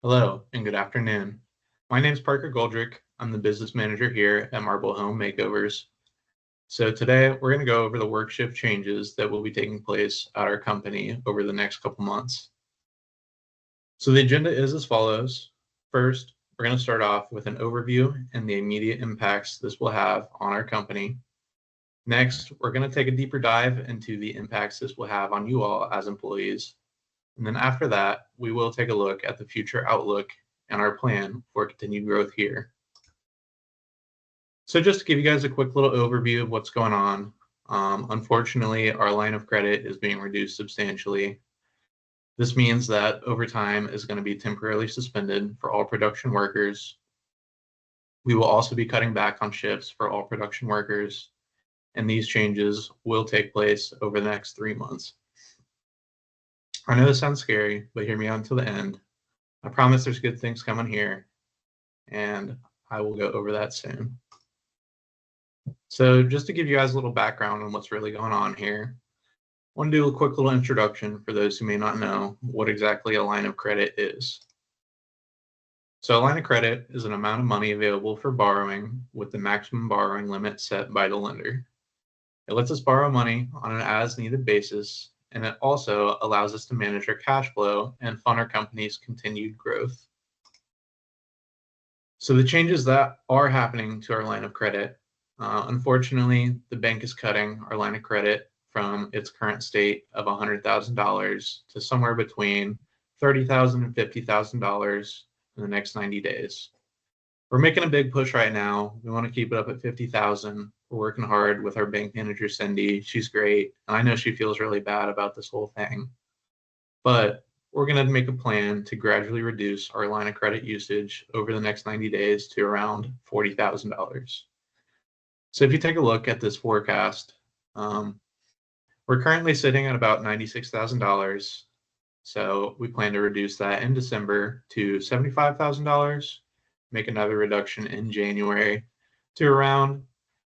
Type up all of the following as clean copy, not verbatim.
Hello and good afternoon. My name is Parker Goldrick. I'm the business manager here at Marble Home Makeovers. So today we're going to go over the work shift changes that will be taking place at our company over the next couple months. So the agenda is as follows. First, we're going to start off with an overview and the immediate impacts this will have on our company. Next, we're going to take a deeper dive into the impacts this will have on you all as employees. And then after that, we will take a look at the future outlook and our plan for continued growth here. So just to give you guys a quick little overview of what's going on, unfortunately, our line of credit is being reduced substantially. This means that overtime is going to be temporarily suspended for all production workers. We will also be cutting back on shifts for all production workers, and these changes will take place over the next 3 months. I know this sounds scary, but hear me out until the end. I promise there's good things coming here, and I will go over that soon. So just to give you guys a little background on what's really going on here, I want to do a quick little introduction for those who may not know what exactly a line of credit is. So a line of credit is an amount of money available for borrowing with the maximum borrowing limit set by the lender. It lets us borrow money on an as-needed basis, and it also allows us to manage our cash flow and fund our company's continued growth. So the changes that are happening to our line of credit, unfortunately, the bank is cutting our line of credit from its current state of $100,000 to somewhere between $30,000 and $50,000 in the next 90 days. We're making a big push right now. We want to keep it up at 50,000. We're working hard with our bank manager, Cindy. She's great. And I know she feels really bad about this whole thing. But we're going to make a plan to gradually reduce our line of credit usage over the next 90 days to around $40,000. So if you take a look at this forecast, we're currently sitting at about $96,000. So we plan to reduce that in December to $75,000, make another reduction in January to around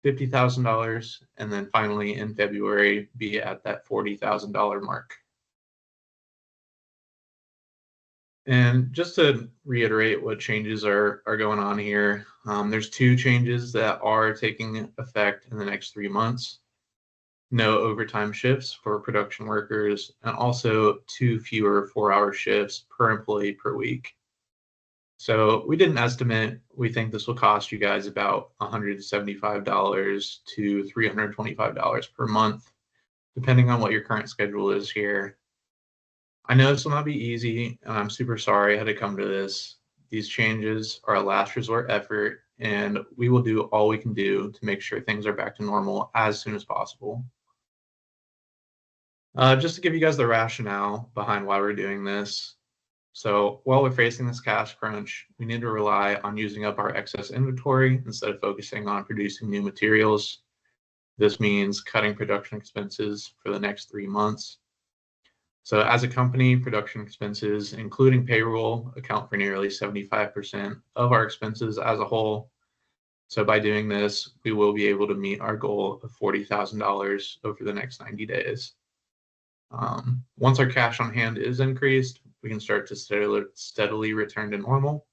$50,000, and then finally in February be at that $40,000 mark. And just to reiterate what changes are going on here, there's 2 changes that are taking effect in the next 3 months. No overtime shifts for production workers, and also 2 fewer 4-hour shifts per employee per week. So we did an estimate. We think this will cost you guys about $175 to $325 per month, depending on what your current schedule is here. I know this will not be easy, and I'm super sorry I had to come to this. These changes are a last resort effort, and we will do all we can do to make sure things are back to normal as soon as possible. Just to give you guys the rationale behind why we're doing this. So while we're facing this cash crunch, we need to rely on using up our excess inventory instead of focusing on producing new materials. This means cutting production expenses for the next 3 months. So as a company, production expenses, including payroll, account for nearly 75% of our expenses as a whole. So by doing this, we will be able to meet our goal of $40,000 over the next 90 days. Once our cash on hand is increased, we can start to steadily return to normal.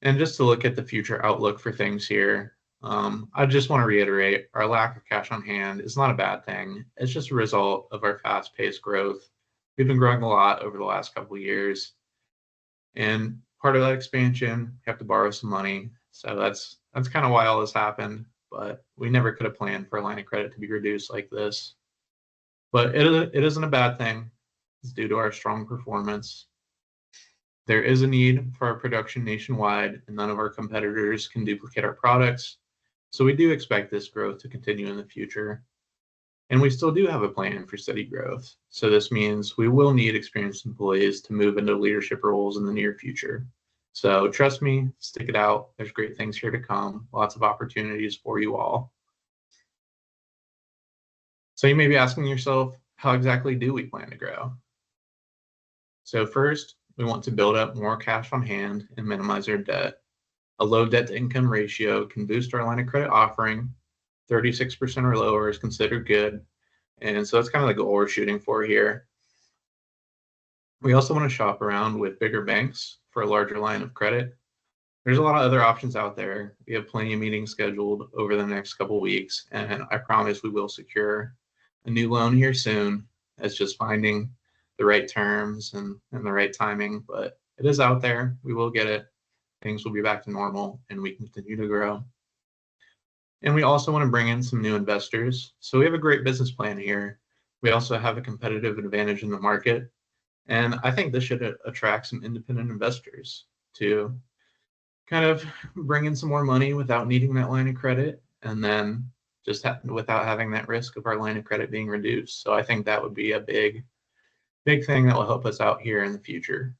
And just to look at the future outlook for things here, I just want to reiterate, our lack of cash on hand is not a bad thing. It's just a result of our fast-paced growth. We've been growing a lot over the last couple of years. And part of that expansion, we have to borrow some money. So that's kind of why all this happened. But we never could have planned for a line of credit to be reduced like this. But it isn't a bad thing. It's due to our strong performance. There is a need for our production nationwide, and none of our competitors can duplicate our products. So we do expect this growth to continue in the future. And we still do have a plan for steady growth. So this means we will need experienced employees to move into leadership roles in the near future. So trust me, stick it out. There's great things here to come, lots of opportunities for you all. So you may be asking yourself, how exactly do we plan to grow? So first, we want to build up more cash on hand and minimize our debt. A low debt to income ratio can boost our line of credit offering. 36% or lower is considered good. And so that's kind of the goal we're shooting for here. We also want to shop around with bigger banks for a larger line of credit. There's a lot of other options out there. We have plenty of meetings scheduled over the next couple weeks, and I promise we will secure a new loan here soon. It's just finding the right terms and the right timing, but it is out there. We will get it. Things will be back to normal and we can continue to grow. And we also want to bring in some new investors. So we have a great business plan here. We also have a competitive advantage in the market. And I think this should attract some independent investors to kind of bring in some more money without needing that line of credit, and then just without having that risk of our line of credit being reduced. So I think that would be a big thing that will help us out here in the future.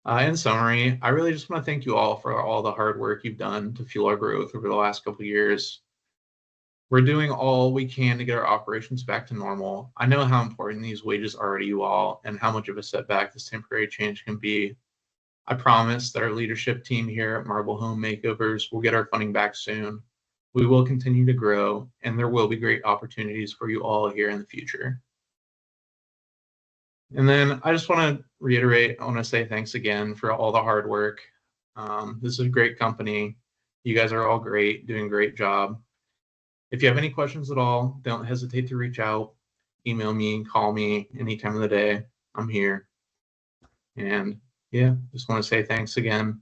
In summary, I really just want to thank you all for all the hard work you've done to fuel our growth over the last couple of years. We're doing all we can to get our operations back to normal. I know how important these wages are to you all and how much of a setback this temporary change can be. I promise that our leadership team here at Marble Home Makeovers will get our funding back soon. We will continue to grow, and there will be great opportunities for you all here in the future. And then I just want to reiterate, I want to say thanks again for all the hard work. This is a great company. You guys are all great, doing a great job. If you have any questions at all, don't hesitate to reach out, email me, call me any time of the day. I'm here. And yeah, just want to say thanks again.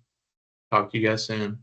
Talk to you guys soon.